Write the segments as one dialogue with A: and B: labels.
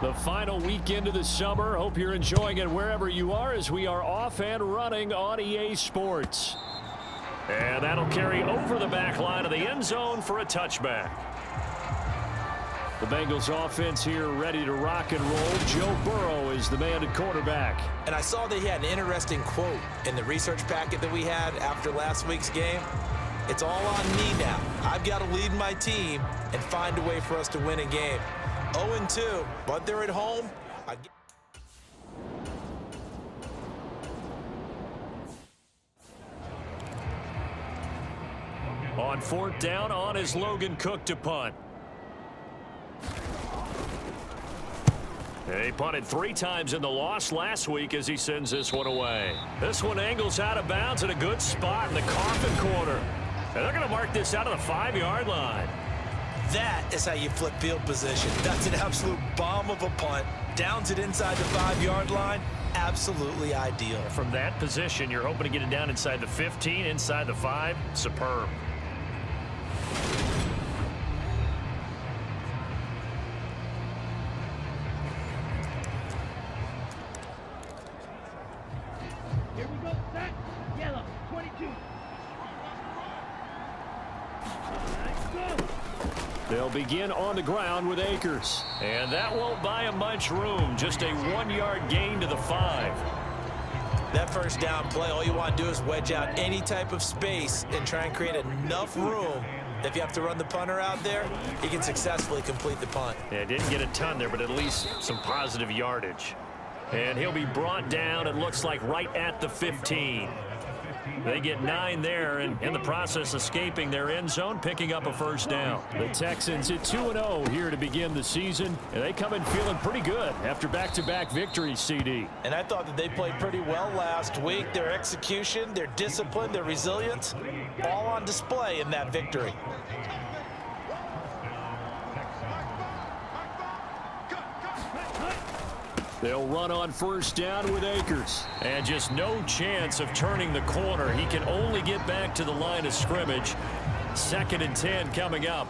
A: The final weekend of the summer. Hope you're enjoying it wherever you are as we are off and running on EA Sports. And that'll carry over the back line of the end zone for a touchback. The Bengals offense here ready to rock and roll. Joe Burrow is the man at quarterback.
B: And I saw that he had an interesting quote in the research packet that we had after last week's game. It's all on me now. I've got to lead my team and find a way for us to win a game. 0-2, but they're at home.
A: On fourth down, on is Logan Cook to punt. He punted 3 times in the loss last week as he sends this one away. This one angles out of bounds at a good spot in the coffin corner. And they're going to mark this out of the 5-yard line.
B: That is how you flip field position. That's an absolute bomb of a punt. Downs it inside the 5-yard line. Absolutely ideal.
A: From that position, you're hoping to get it down inside the 15, inside the 5. Superb.
C: Here we go, set, yellow, 22.
A: They'll begin on the ground with Akers. And that won't buy him much room. Just a 1-yard gain to the 5.
B: That first down play, all you want to do is wedge out any type of space and try and create enough room. If you have to run the punter out there, he can successfully complete the punt.
A: Yeah, didn't get a ton there, but at least some positive yardage. And he'll be brought down, it looks like, right at the 15. They get 9 there, and in the process escaping their end zone, picking up a first down. The Texans at 2-0 here to begin the season, and they come in feeling pretty good after back-to-back victories, CD.
B: And I thought that they played pretty well last week. Their execution, their discipline, their resilience, all on display in that victory.
A: They'll run on first down with Akers. And just no chance of turning the corner. He can only get back to the line of scrimmage. 2nd and 10 coming up.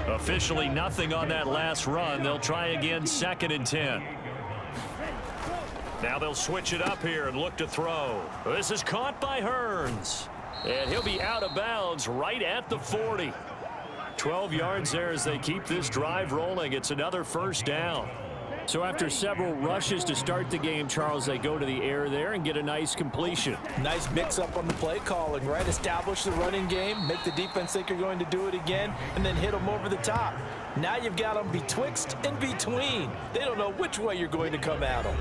A: Officially nothing on that last run. They'll try again 2nd and 10. Now they'll switch it up here and look to throw. This is caught by Hearns. And he'll be out of bounds right at the 40. 12 yards there as they keep this drive rolling. It's another first down. So after several rushes to start the game, Charles, they go to the air there and get a nice completion.
B: Nice mix-up on the play calling, right? Establish the running game, make the defense think you're going to do it again, and then hit them over the top. Now you've got them betwixt and between. They don't know which way you're going to come at them.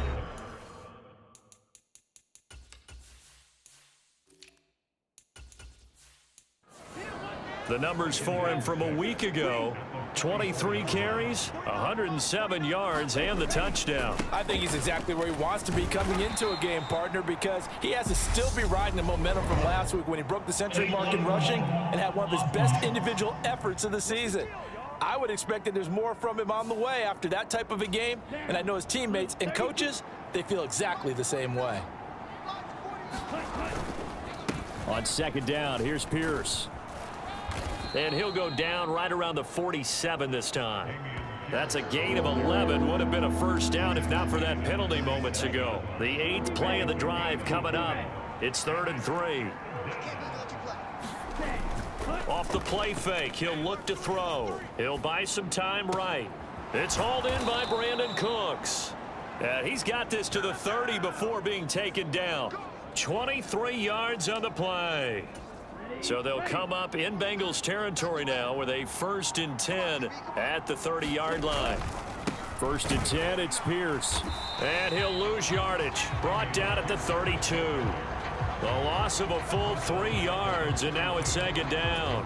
A: The numbers for him from a week ago: 23 carries, 107 yards, and the touchdown.
B: I think he's exactly where he wants to be coming into a game, partner, because he has to still be riding the momentum from last week when he broke the century mark in rushing and had one of his best individual efforts of the season. I would expect that there's more from him on the way after that type of a game, and I know his teammates and coaches, they feel exactly the same way.
A: On 2nd down, here's Pierce. And he'll go down right around the 47 this time. That's a gain of 11. Would have been a first down if not for that penalty moments ago. The 8th play of the drive coming up. It's 3rd and 3. Off the play fake, he'll look to throw. He'll buy some time right. It's hauled in by Brandon Cooks. And he's got this to the 30 before being taken down. 23 yards on the play. So they'll come up in Bengals territory now with a 1st and 10 at the 30-yard line. 1st and 10, it's Pierce. And he'll lose yardage. Brought down at the 32. The loss of a full 3 yards, and now it's 2nd down.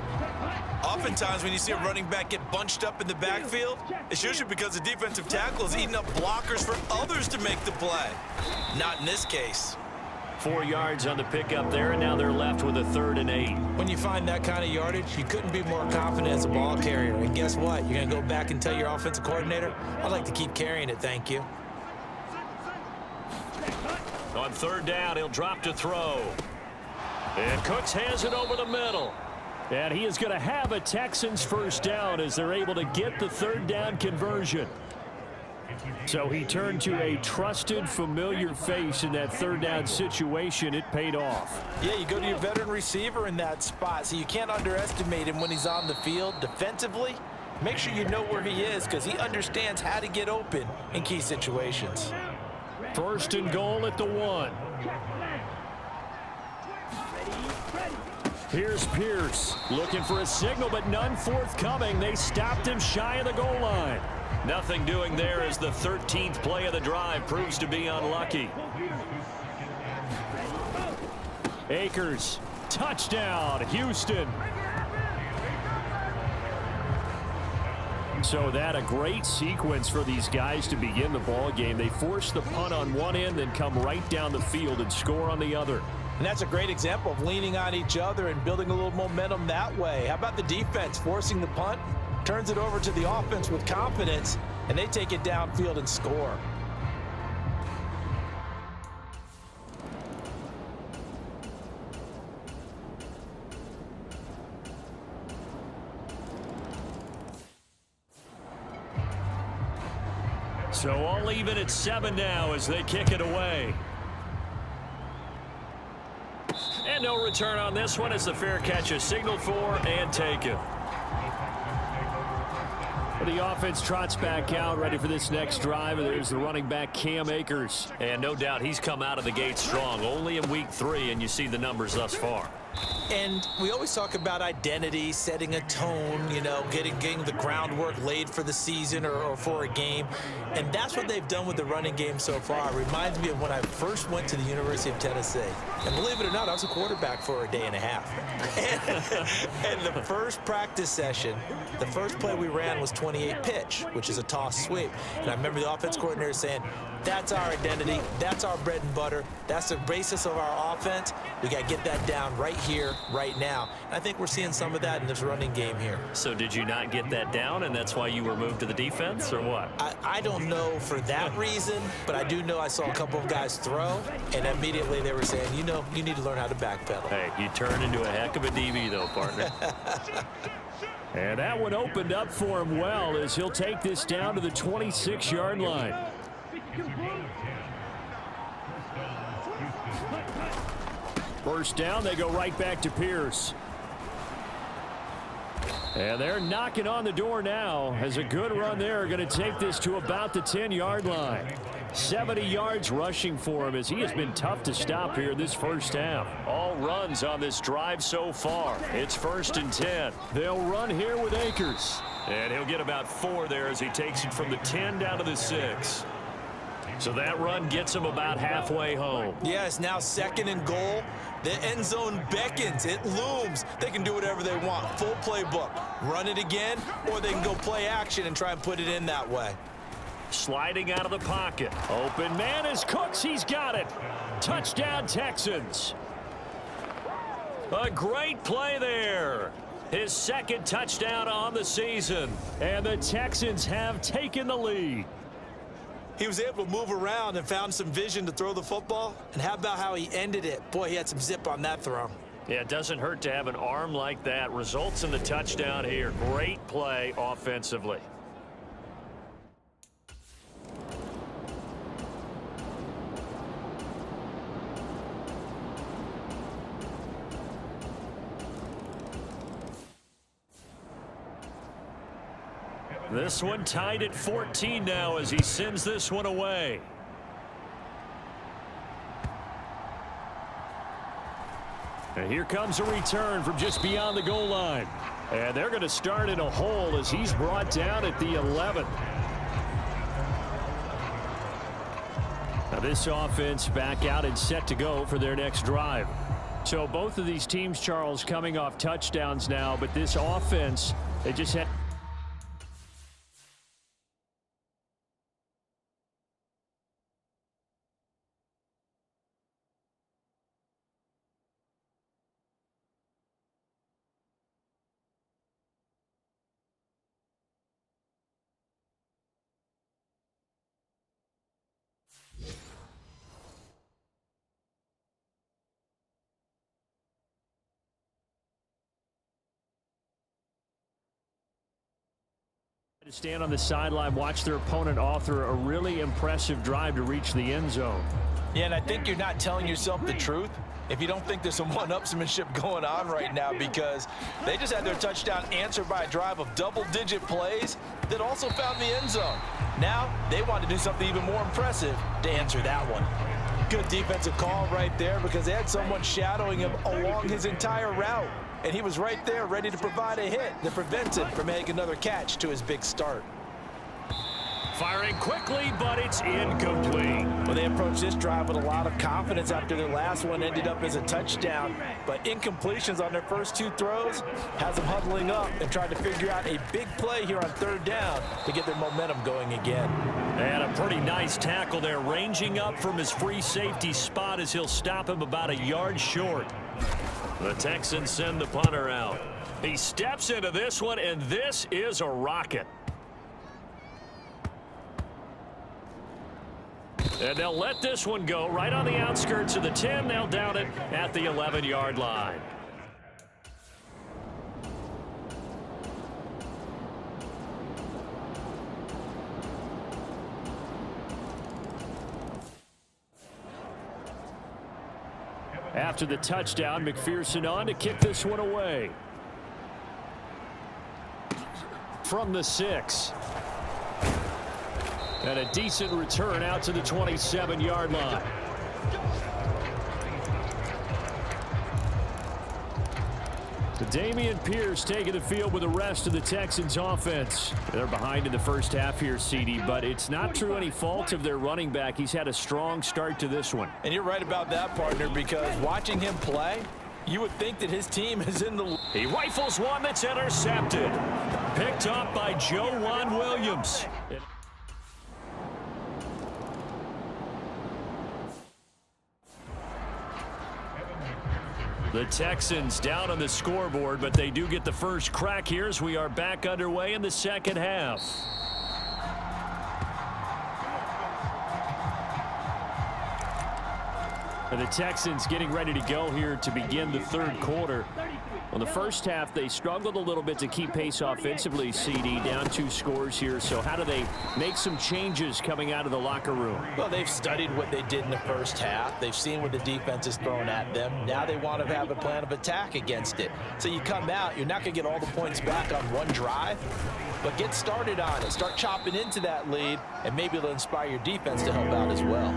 B: Oftentimes when you see a running back get bunched up in the backfield, it's usually because the defensive tackle is eating up blockers for others to make the play. Not in this case.
A: 4 yards on the pickup there, and now they're left with a 3rd and 8.
B: When you find that kind of yardage, you couldn't be more confident as a ball carrier. And guess what? You're going to go back and tell your offensive coordinator, I'd like to keep carrying it, thank you.
A: On 3rd down, he'll drop to throw. And Cooks has it over the middle. And he is going to have a Texans first down as they're able to get the 3rd down conversion. So he turned to a trusted, familiar face in that third down situation. It paid off.
B: Yeah, you go to your veteran receiver in that spot, so you can't underestimate him when he's on the field. Defensively, make sure you know where he is because he understands how to get open in key situations.
A: First and goal at the 1. Here's Pierce looking for a signal, but none forthcoming. They stopped him shy of the goal line. Nothing doing there as the 13th play of the drive proves to be unlucky. Akers, touchdown, Houston. So that a great sequence for these guys to begin the ball game. They force the punt on one end, then come right down the field and score on the other.
B: And that's a great example of leaning on each other and building a little momentum that way. How about the defense forcing the punt? Turns it over to the offense with confidence, and they take it downfield and score.
A: So all even at 7 now as they kick it away. And no return on this one as the fair catch is signaled for and taken. The offense trots back out, ready for this next drive, and there's the running back Cam Akers. And no doubt he's come out of the gate strong, only in week 3, and you see the numbers thus far.
B: And we always talk about identity, setting a tone, you know, getting the groundwork laid for the season or for a game. And that's what they've done with the running game so far. It reminds me of when I first went to the University of Tennessee. And believe it or not, I was a quarterback for a day and a half. And the first practice session, the first play we ran was 28 pitch, which is a toss sweep. And I remember the offense coordinator saying, that's our identity. That's our bread and butter. That's the basis of our offense. We got to get that down right here, right now. And I think we're seeing some of that in this running game here.
A: So did you not get that down, and that's why you were moved to the defense, or what?
B: I don't know for that reason, but I do know I saw a couple of guys throw, and immediately they were saying, you know, you need to learn how to backpedal.
A: Hey, you turned into a heck of a DB, though, partner. And that one opened up for him well as he'll take this down to the 26-yard line. First down, they go right back to Pierce. And they're knocking on the door now as a good run there. Going to take this to about the 10-yard line. 70 yards rushing for him as he has been tough to stop here this first half. All runs on this drive so far. It's 1st and 10. They'll run here with Akers. And he'll get about 4 there as he takes it from the 10 down to the 6. So that run gets him about halfway home.
B: Yeah, it's now 2nd and goal. The end zone beckons. It looms. They can do whatever they want. Full playbook. Run it again, or they can go play action and try and put it in that way.
A: Sliding out of the pocket. Open man is Cooks. He's got it. Touchdown, Texans. A great play there. His 2nd touchdown on the season. And the Texans have taken the lead.
B: He was able to move around and found some vision to throw the football. And how about how he ended it? Boy, he had some zip on that throw.
A: Yeah, it doesn't hurt to have an arm like that. Results in the touchdown here. Great play offensively. This one tied at 14 now as he sends this one away. And here comes a return from just beyond the goal line. And they're going to start in a hole as he's brought down at the 11. Now this offense back out and set to go for their next drive. So both of these teams, Charles, coming off touchdowns now, but this offense, they just had... To stand on the sideline, watch their opponent author a really impressive drive to reach the end zone.
B: Yeah, and I think you're not telling yourself the truth if you don't think there's some one-upsmanship going on right now, because they just had their touchdown answered by a drive of double-digit plays that also found the end zone. Now they want to do something even more impressive to answer that one. Good defensive call right there, because they had someone shadowing him along his entire route, and he was right there ready to provide a hit that prevents him from making another catch to his big start.
A: Firing quickly, but it's incomplete.
B: Well, they approached this drive with a lot of confidence after their last one ended up as a touchdown, but incompletions on their first two throws has them huddling up and trying to figure out a big play here on third down to get their momentum going again.
A: And a pretty nice tackle there, ranging up from his free safety spot as he'll stop him about a yard short. The Texans send the punter out. He steps into this one, and this is a rocket. And they'll let this one go right on the outskirts of the 10. They'll down it at the 11-yard line. After the touchdown, McPherson on to kick this one away. From the 6. And a decent return out to the 27-yard line. Damian Pierce taking the field with the rest of the Texans offense. They're behind in the first half here, CD, but it's not through any fault of their running back. He's had a strong start to this one.
B: And you're right about that, partner, because watching him play, you would think that his team is in the...
A: He rifles one that's intercepted. Picked up by Joejuan Williams. The Texans down on the scoreboard, but they do get the first crack here as we are back underway in the second half. And the Texans getting ready to go here to begin the third quarter. Well, the first half, they struggled a little bit to keep pace offensively, CD, down 2 scores here. So how do they make some changes coming out of the locker room?
B: Well, they've studied what they did in the first half. They've seen what the defense is throwing at them. Now they want to have a plan of attack against it. So you come out, you're not going to get all the points back on one drive, but get started on it. Start chopping into that lead, and maybe it'll inspire your defense to help out as well.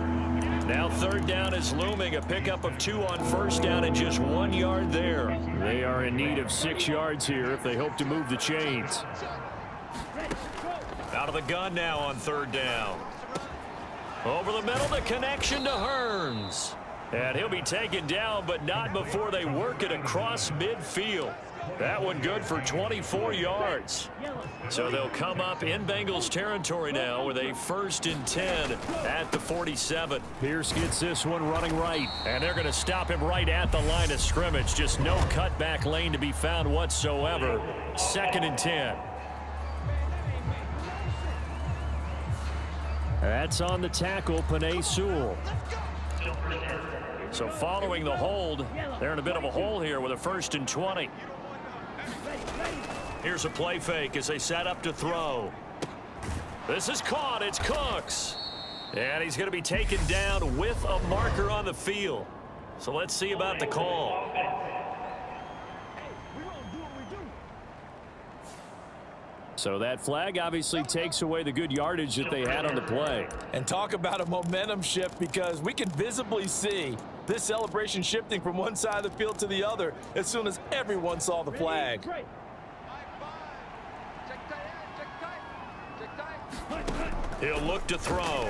A: Now third down is looming. A pickup of 2 on first down and just 1 yard there. They are in need of 6 yards here if they hope to move the chains. Out of the gun now on third down. Over the middle, the connection to Hearns. And he'll be taken down, but not before they work it across midfield. That one good for 24 yards. So they'll come up in Bengals territory now with a 1st and 10 at the 47. Pierce gets this one running right, and they're going to stop him right at the line of scrimmage. Just no cutback lane to be found whatsoever. 2nd and 10. That's on the tackle, Penei Sewell. So following the hold, they're in a bit of a hole here with a 1st and 20. Here's a play fake as they set up to throw. This is caught. It's Cooks. And he's going to be taken down with a marker on the field. So let's see about the call. So that flag obviously takes away the good yardage that they had on the play.
B: And talk about a momentum shift, because we can visibly see this celebration shifting from one side of the field to the other as soon as everyone saw the flag.
A: He'll look to throw.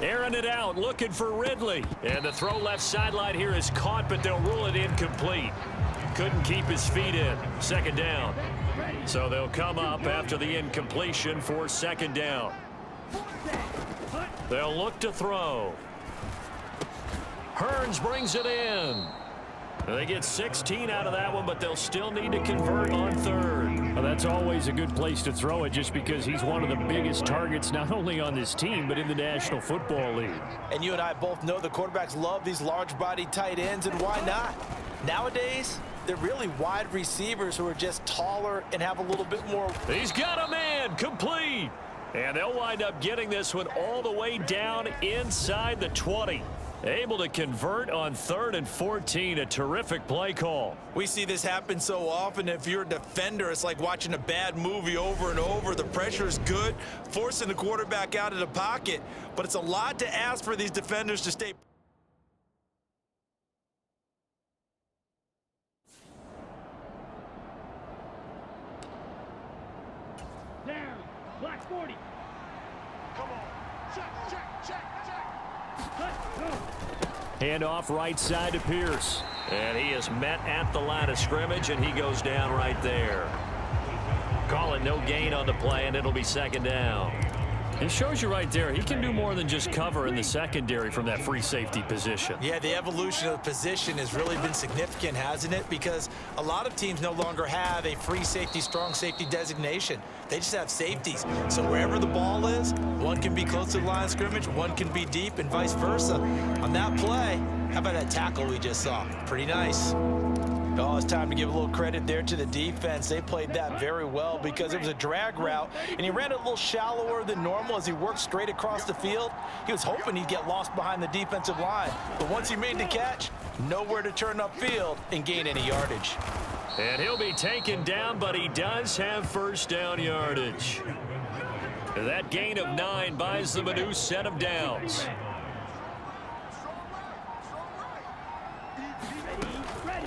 A: Airing it out, looking for Ridley. And the throw left sideline here is caught, but they'll rule it incomplete. Couldn't keep his feet in. 2nd down. So they'll come up after the incompletion for 2nd down. They'll look to throw. Hearns brings it in. They get 16 out of that one, but they'll still need to convert on 3rd. Well, that's always a good place to throw it, just because he's one of the biggest targets not only on this team but in the National Football League.
B: And you and I both know the quarterbacks love these large-bodied tight ends, and why not? Nowadays, They're really wide receivers who are just taller and have a little bit more.
A: He's got a man, complete. And they'll wind up getting this one all the way down inside the 20. Able to convert on 3rd and 14, a terrific play call.
B: We see this happen so often. If you're a defender, it's like watching a bad movie over and over. The pressure is good, forcing the quarterback out of the pocket. But it's a lot to ask for these defenders to stay.
C: Down. Black 40.
D: Come on. Check.
C: Let's go.
A: Handoff right side to Pierce. And he is met at the line of scrimmage, and he goes down right there. Call it no gain on the play, and it'll be 2nd down. It shows you right there, he can do more than just cover in the secondary from that free safety position.
B: Yeah, the evolution of the position has really been significant, hasn't it? Because a lot of teams no longer have a free safety, strong safety designation. They just have safeties. So wherever the ball is, one can be close to the line of scrimmage, one can be deep, and vice versa. On that play, how about that tackle we just saw? Pretty nice. Oh, it's time to give a little credit there to the defense. They played that very well because it was a drag route, and he ran it a little shallower than normal as he worked straight across the field. He was hoping he'd get lost behind the defensive line, but once he made the catch, nowhere to turn upfield and gain any yardage.
A: And he'll be taken down, but he does have 1st down yardage. That gain of 9 buys them a new set of downs.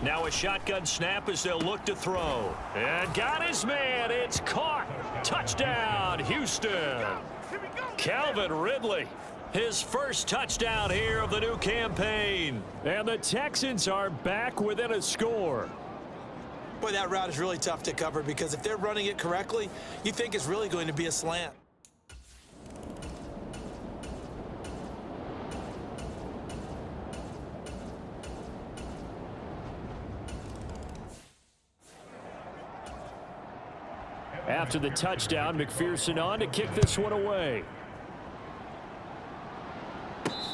A: Now a shotgun snap as they'll look to throw. And got his man. It's caught. Touchdown, Houston. Calvin Ridley, his first touchdown here of the new campaign. And the Texans are back within a score.
B: Boy, that route is really tough to cover because if they're running it correctly, you think it's really going to be a slant.
A: After the touchdown, McPherson on to kick this one away.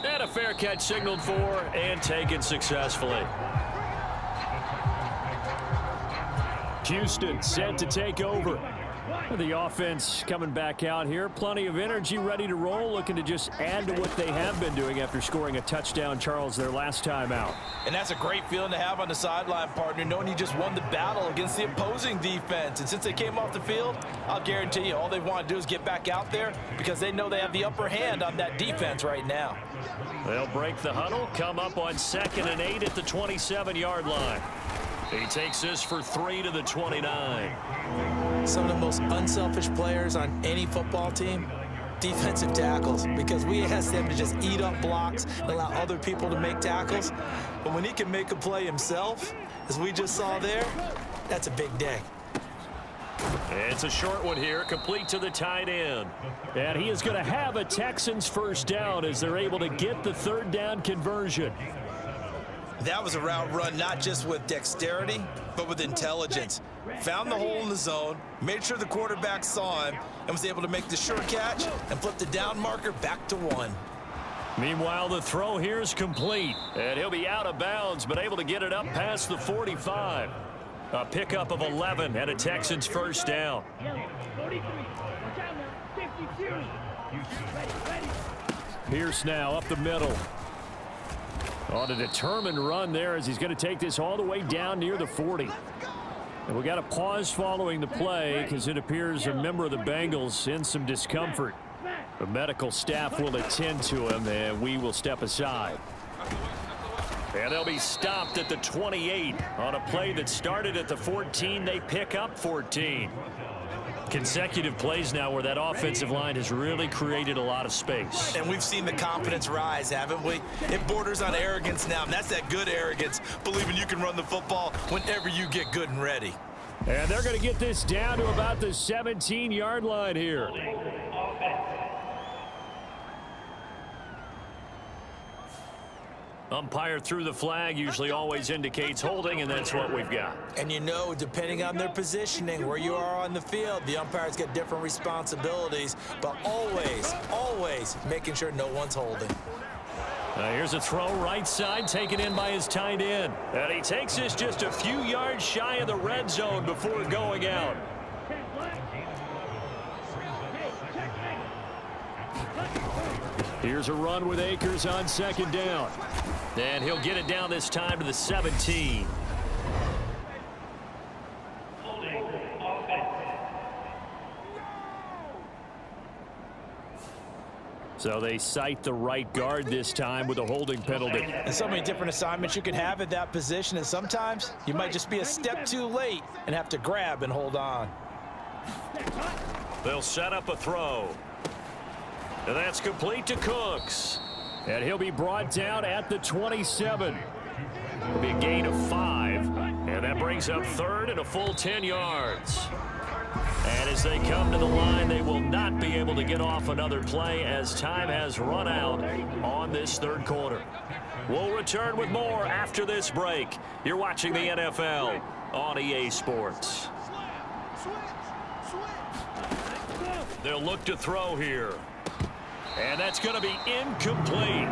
A: And a fair catch signaled for and taken successfully. Houston set to take over. The offense coming back out here. Plenty of energy, ready to roll, looking to just add to what they have been doing after scoring a touchdown, Charles, their last time out.
B: And that's a great feeling to have on the sideline, partner, knowing you just won the battle against the opposing defense. And since they came off the field, I'll guarantee you all they want to do is get back out there because they know they have the upper hand on that defense right now.
A: They'll break the huddle, come up on 2nd and 8 at the 27-yard line. He takes this for 3 to the 29.
B: Some of the most unselfish players on any football team, defensive tackles, because we ask them to just eat up blocks and allow other people to make tackles. But when he can make a play himself, as we just saw there, that's a big day.
A: It's a short one here, complete to the tight end. And he is going to have a Texans 1st down as they're able to get the 3rd down conversion.
B: That was a route run not just with dexterity, but with intelligence. Found the hole in the zone, made sure the quarterback saw him, and was able to make the short catch and flip the down marker back to 1.
A: Meanwhile, the throw here is complete. And he'll be out of bounds, but able to get it up past the 45. A pickup of 11 and a Texans 1st down.
C: 43. Watch out now. 52. Ready.
A: Pierce now up the middle. On a determined run there as he's going to take this all the way down near the 40. And we got a pause following the play because it appears a member of the Bengals in some discomfort. The medical staff will attend to him, and we will step aside. And they'll be stopped at the 28 on a play that started at the 14. They pick up 14. Consecutive plays now where that offensive line has really created a lot of space.
B: And we've seen the confidence rise, haven't we? It borders on arrogance now, and that's that good arrogance, believing you can run the football whenever you get good and ready.
A: And they're going to get this down to about the 17-yard line here. Umpire threw the flag, usually always indicates holding, and that's what we've got.
B: And you know, depending on their positioning, where you are on the field, the umpires get different responsibilities, but always making sure no one's holding.
A: Here's a throw right side, taken in by his tight end. And he takes this just a few yards shy of the red zone before going out. Here's a run with Akers on second down. And he'll get it down this time to the 17. So they cite the right guard this time with a holding penalty.
B: And so many different assignments you can have at that position, and sometimes you might just be a step too late and have to grab and hold on.
A: They'll set up a throw. And that's complete to Cooks. And he'll be brought down at the 27. It'll be a gain of 5. And that brings up third and a full 10 yards. And as they come to the line, they will not be able to get off another play as time has run out on this third quarter. We'll return with more after this break. You're watching the NFL on EA Sports. They'll look to throw here. And that's going to be incomplete.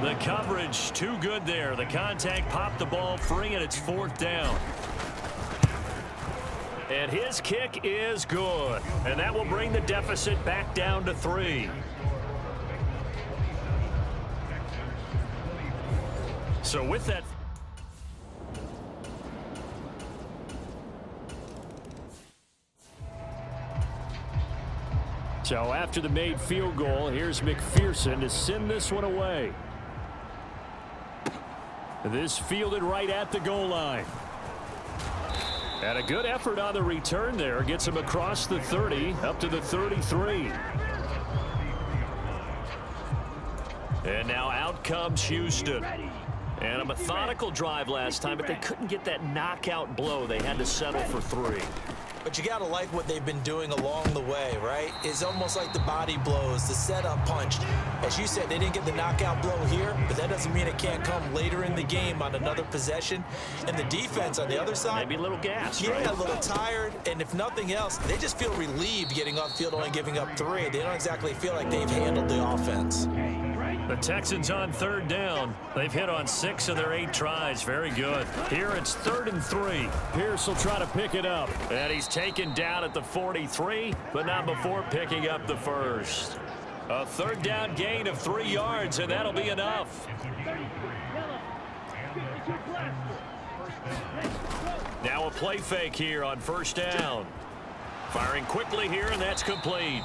A: The coverage too good there. The contact popped the ball free, and it's fourth down. And his kick is good. And that will bring the deficit back down to 3. So with that... So after the made field goal, here's McPherson to send this one away. This fielded right at the goal line. And a good effort on the return there. Gets him across the 30, up to the 33. And now out comes Houston. And a methodical drive last time, but they couldn't get that knockout blow. They had to settle for 3.
B: But you got to like what they've been doing along the way, right? It's almost like the body blows, the setup punch. As you said, they didn't get the knockout blow here, but that doesn't mean it can't come later in the game on another possession. And the defense on the other side,
A: maybe a little gas,
B: yeah,
A: right?
B: a little tired. And if nothing else, they just feel relieved getting off field, only giving up 3. They don't exactly feel like they've handled the offense.
A: The Texans on third down. They've hit on 6 of their 8 tries. Very good. Here it's 3rd and 3. Pierce will try to pick it up. And he's taken down at the 43, but not before picking up the first. A third down gain of 3 yards, and that'll be enough. Now a play fake here on first down. Firing quickly here, and that's complete.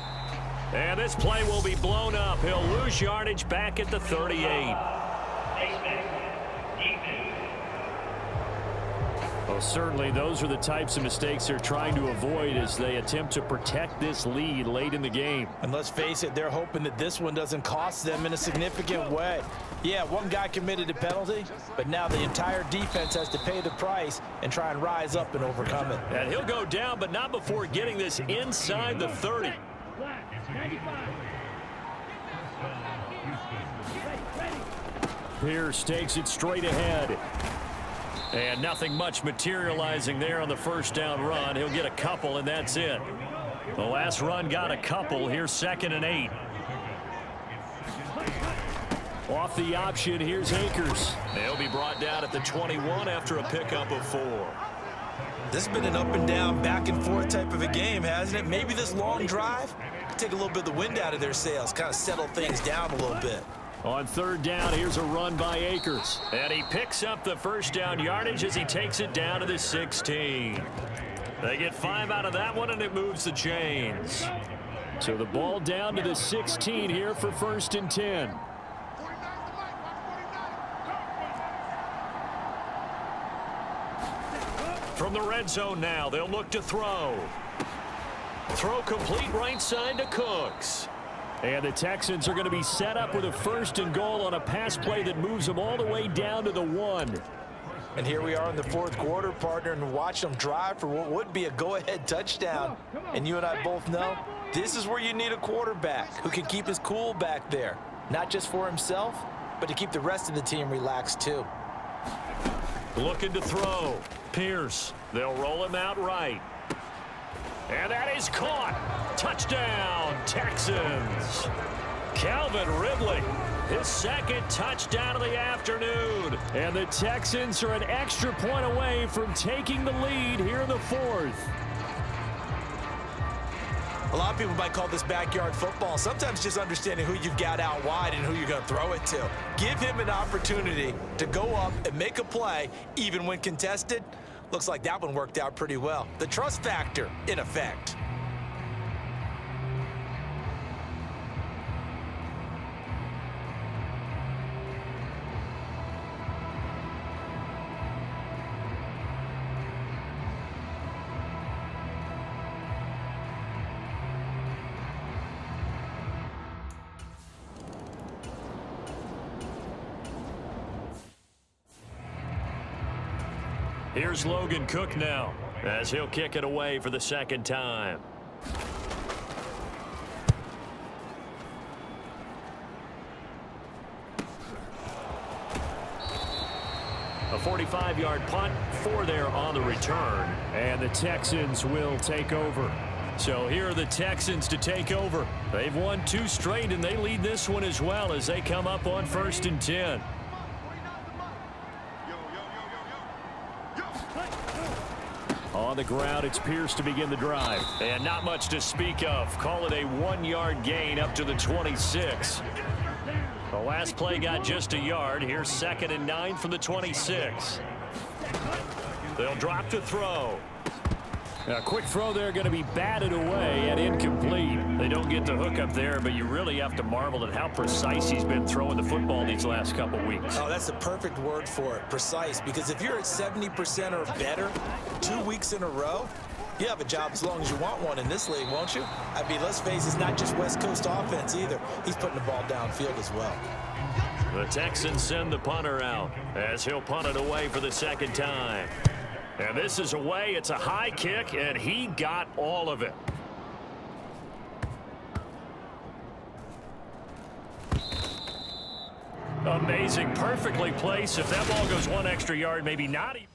A: And this play will be blown up. He'll lose yardage back at the 38. Well, certainly those are the types of mistakes they're trying to avoid as they attempt to protect this lead late in the game.
B: And let's face it, they're hoping that this one doesn't cost them in a significant way. Yeah, one guy committed a penalty, but now the entire defense has to pay the price and try and rise up and overcome it.
A: And he'll go down, but not before getting this inside the 30. Pierce takes it straight ahead. And nothing much materializing there on the first down run. He'll get a couple, and that's it. The last run got a couple. Here's 2nd and 8. Off the option, here's Akers. They'll be brought down at the 21 after a pickup of 4.
B: This has been an up and down, back and forth type of a game, hasn't it? Maybe this long drive could take a little bit of the wind out of their sails, kind of settle things down a little bit.
A: On third down, here's a run by Akers. And he picks up the first down yardage as he takes it down to the 16. They get 5 out of that one, and it moves the chains. So the ball down to the 16 here for 1st and 10. From the red zone now, they'll look to throw. Throw complete right side to Cooks. And the Texans are going to be set up with a 1st and goal on a pass play that moves them all the way down to the 1.
B: And here we are in the 4th quarter, partner, and watch them drive for what would be a go-ahead touchdown. And you and I both know this is where you need a quarterback who can keep his cool back there, not just for himself, but to keep the rest of the team relaxed too.
A: Looking to throw. Pierce. They'll roll him out right. And that is caught. Touchdown, Texans. Calvin Ridley, his second touchdown of the afternoon. And the Texans are an extra point away from taking the lead here in the fourth.
B: A lot of people might call this backyard football. Sometimes just understanding who you've got out wide and who you're going to throw it to. Give him an opportunity to go up and make a play, even when contested. Looks like that one worked out pretty well. The trust factor in effect.
A: Here's Logan Cook now, as he'll kick it away for the second time. A 45-yard punt, 4 there on the return, and the Texans will take over. So here are the Texans to take over. They've won 2 straight, and they lead this one as well as they come up on 1st and 10. On the ground, it's Pierce to begin the drive. And not much to speak of. Call it a 1-yard gain up to the 26. The last play got just a yard. Here's 2nd and 9 from the 26. They'll drop to throw. A quick throw there, going to be batted away and incomplete. They don't get the hook up there, but you really have to marvel at how precise he's been throwing the football these last couple weeks.
B: Oh, that's the perfect word for it, precise, because if you're at 70% or better 2 weeks in a row, you have a job as long as you want one in this league, won't you? I mean, let's face it, it's not just West Coast offense either. He's putting the ball downfield as well.
A: The Texans send the punter out as he'll punt it away for the second time. And this is away. It's a high kick, and he got all of it. Amazing. Perfectly placed. If that ball goes 1 extra yard, maybe not even.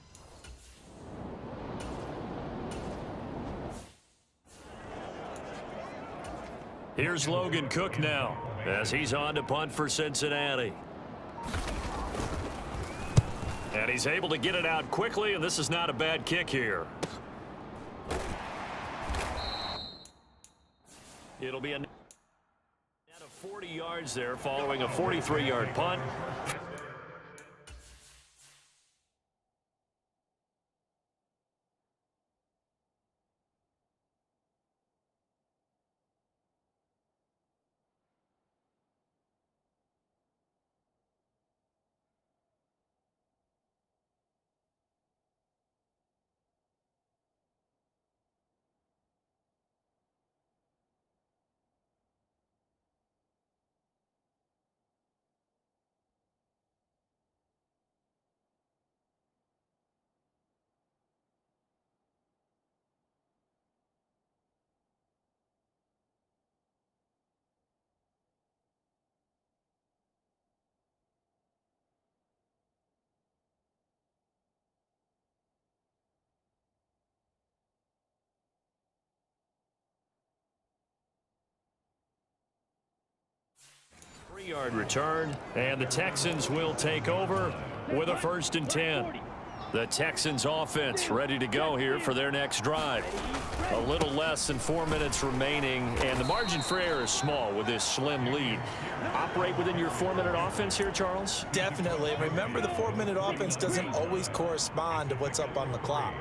A: Here's Logan Cook now as he's on to punt for Cincinnati. And he's able to get it out quickly, and this is not a bad kick here. It'll be a net of 40 yards there following a 43-yard punt. Yard return, and the Texans will take over with a 1st and 10. The Texans offense ready to go here for their next drive. A little less than 4 minutes remaining, and the margin for error is small with this slim lead. Operate within your 4-minute offense here, Charles?
B: Definitely. Remember, the 4-minute offense doesn't always correspond to what's up on the clock.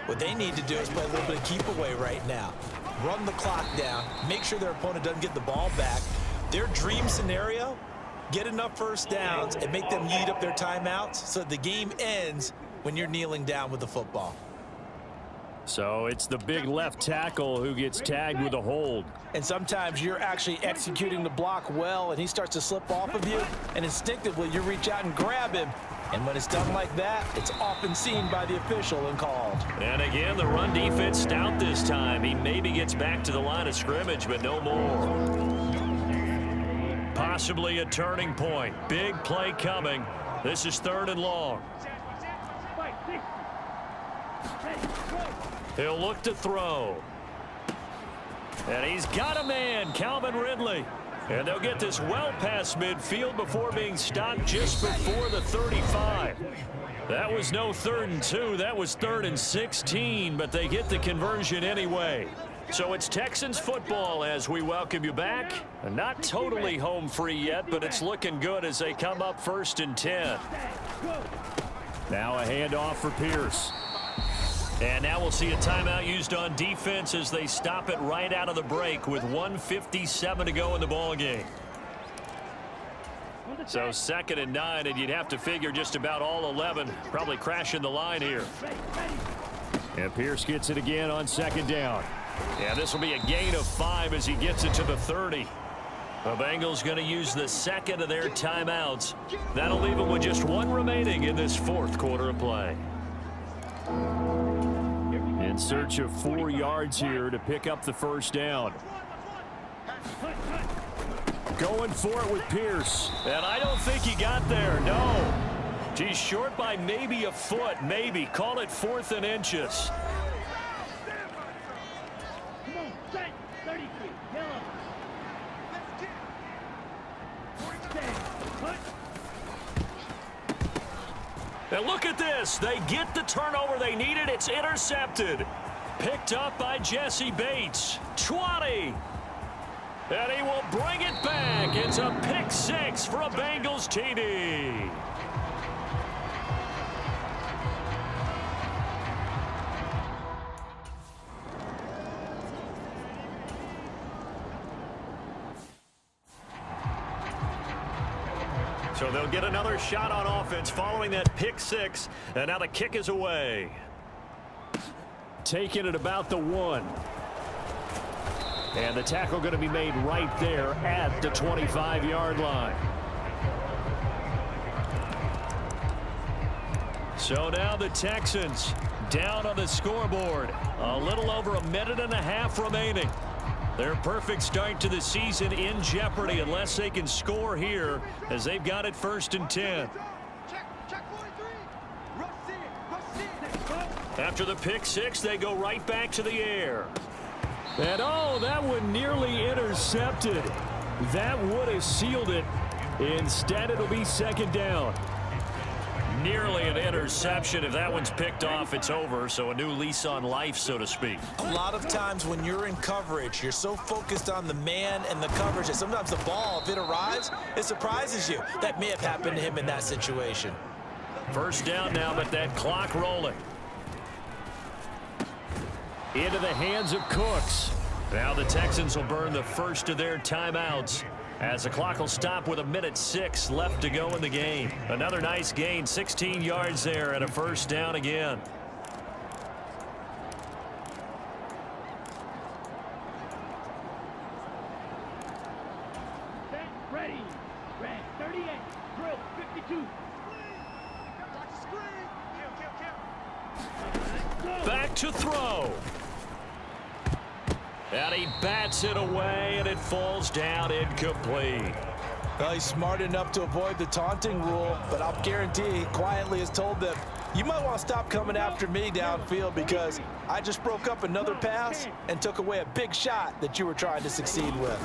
B: What they need to do is play a little bit of keep away right now. Run the clock down, make sure their opponent doesn't get the ball back. Their dream scenario, get enough first downs and make them eat up their timeouts so the game ends when you're kneeling down with the football.
A: So it's the big left tackle who gets tagged with a hold.
B: And sometimes you're actually executing the block well and he starts to slip off of you, and instinctively you reach out and grab him. And when it's done like that, it's often seen by the official and called.
A: And again, the run defense stout this time. He maybe gets back to the line of scrimmage, but no more. Possibly a turning point. Big play coming. This is 3rd and long. He'll look to throw. And he's got a man, Calvin Ridley. And they'll get this well past midfield before being stopped just before the 35. That was no 3rd and 2. That was 3rd and 16, but they get the conversion anyway. So it's Texans football as we welcome you back. Not totally home free yet, but it's looking good as they come up 1st and 10. Now a handoff for Pierce. And now we'll see a timeout used on defense as they stop it right out of the break with 1:57 to go in the ball game. So 2nd and 9, and you'd have to figure just about all 11 probably crashing the line here. And Pierce gets it again on 2nd down. Yeah, this will be a gain of 5 as he gets it to the 30. The Bengals going to use the 2nd of their timeouts. That'll leave them with just 1 remaining in this 4th quarter of play. In search of 4 yards here to pick up the 1st down. Going for it with Pierce. And I don't think he got there, no. He's short by maybe a foot, maybe. Call it 4th and inches.
C: Come on, set. 33. Yellow.
A: And look at this. They get the turnover they needed. It's intercepted. Picked up by Jesse Bates. 20. And he will bring it back. It's a pick 6 for a Bengals TD. So they'll get another shot on offense following that pick 6. And now the kick is away. Taking it about the 1. And the tackle going to be made right there at the 25-yard line. So now the Texans down on the scoreboard. A little over 1.5 minutes remaining. Their perfect start to the season in jeopardy unless they can score here as they've got it 1st and 10. After the pick 6, they go right back to the air. And oh, that one nearly intercepted. That would have sealed it. Instead, it'll be 2nd down. Nearly an interception. If that one's picked off, it's over. So a new lease on life, so to speak.
B: A lot of times when you're in coverage, you're so focused on the man and the coverage that sometimes the ball, if it arrives, it surprises you. That may have happened to him in that situation.
A: 1st down now, but that clock rolling. Into the hands of Cooks. Now the Texans will burn the 1st of their timeouts as the clock will stop with 1:06 left to go in the game. Another nice gain, 16 yards there and a 1st down again.
C: Set. Ready. Red 38. Drill 52.
A: Back to throw. And he bats it away, and it falls down incomplete.
B: Well, he's smart enough to avoid the taunting rule, but I'll guarantee he quietly has told them, you might want to stop coming after me downfield because I just broke up another pass and took away a big shot that you were trying to succeed with.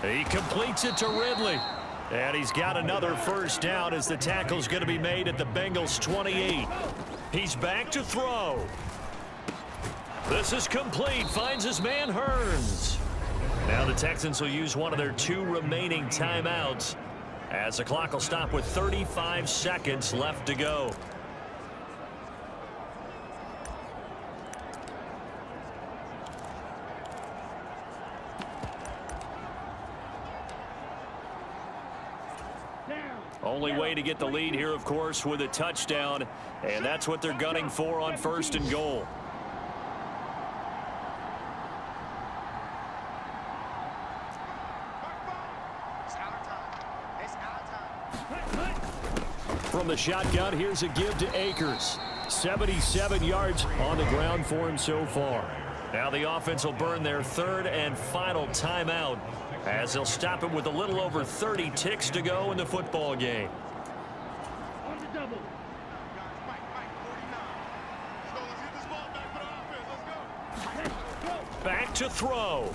A: He completes it to Ridley. And he's got another 1st down as the tackle's going to be made at the Bengals 28. He's back to throw. This is complete. Finds his man Hearns. Now the Texans will use one of their 2 remaining timeouts as the clock will stop with 35 seconds left to go. Only way to get the lead here, of course, with a touchdown, and that's what they're gunning for on 1st and goal. From the shotgun, here's a give to Akers. 77 yards on the ground for him so far. Now the offense will burn their 3rd and final timeout as they'll stop it with a little over 30 ticks to go in the football game.
C: On the double.
A: Back to throw.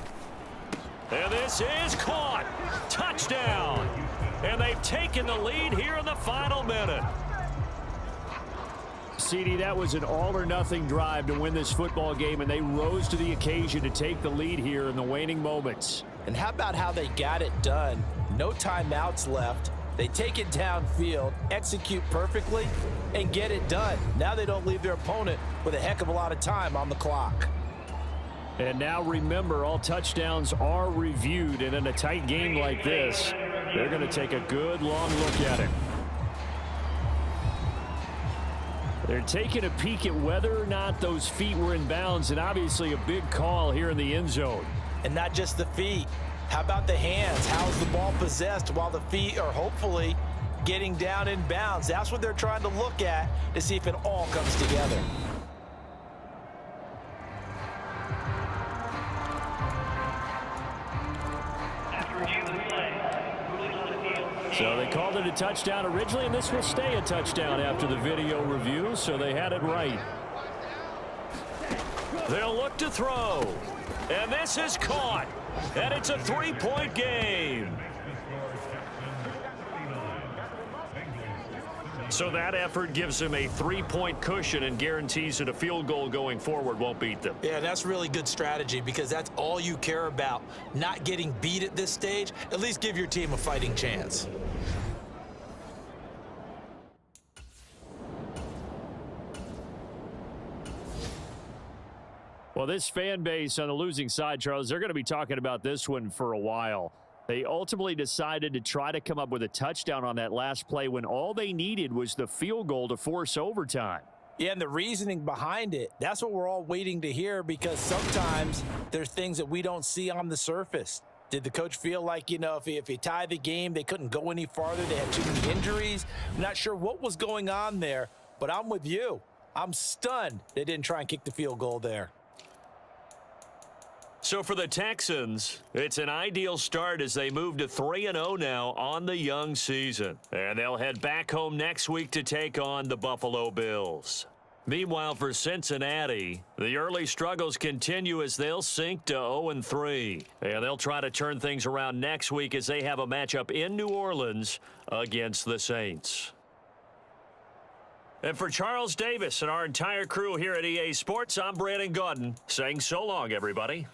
A: And this is caught. Touchdown. And they've taken the lead here in the final minute.
E: CD, that was an all-or-nothing drive to win this football game, and they rose to the occasion to take the lead here in the waning moments.
B: And how about how they got it done? No timeouts left. They take it downfield, execute perfectly, and get it done. Now they don't leave their opponent with a heck of a lot of time on the clock.
E: And now remember, all touchdowns are reviewed, and in a tight game like this, they're going to take a good long look at it. They're taking a peek at whether or not those feet were in bounds, and obviously a big call here in the end zone.
B: And not just the feet. How about the hands? How's the ball possessed while the feet are hopefully getting down in bounds? That's what they're trying to look at to see if it all comes together.
E: So they called it a touchdown originally, and this will stay a touchdown after the video review, so they had it right.
A: They'll look to throw. And this is caught. And it's a 3-point game. So that effort gives them a 3-point cushion and guarantees that a field goal going forward won't beat them.
B: Yeah, that's really good strategy because that's all you care about. Not getting beat at this stage. At least give your team a fighting chance.
E: Well, this fan base on the losing side, Charles, they're going to be talking about this one for a while. They ultimately decided to try to come up with a touchdown on that last play when all they needed was the field goal to force overtime.
B: Yeah, and the reasoning behind it, that's what we're all waiting to hear because sometimes there's things that we don't see on the surface. Did the coach feel like, if he tied the game, they couldn't go any farther? They had too many injuries? I'm not sure what was going on there, but I'm with you. I'm stunned they didn't try and kick the field goal there.
A: So for the Texans, it's an ideal start as they move to 3-0 now on the young season. And they'll head back home next week to take on the Buffalo Bills. Meanwhile, for Cincinnati, the early struggles continue as they'll sink to 0-3. And they'll try to turn things around next week as they have a matchup in New Orleans against the Saints. And for Charles Davis and our entire crew here at EA Sports, I'm Brandon Gaudin saying so long, everybody.